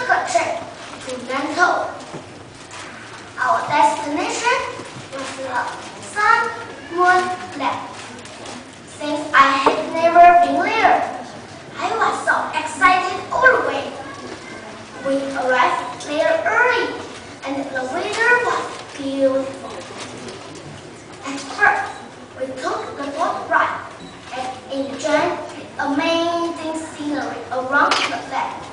took a trip to Bangkok. Our destination was the Sun Moon Lake. Since I had never been there, I was so excited all the way. We arrived there early, and the weather was beautiful. At first, we took the boat ride and enjoyed the amazing scenery around the lake.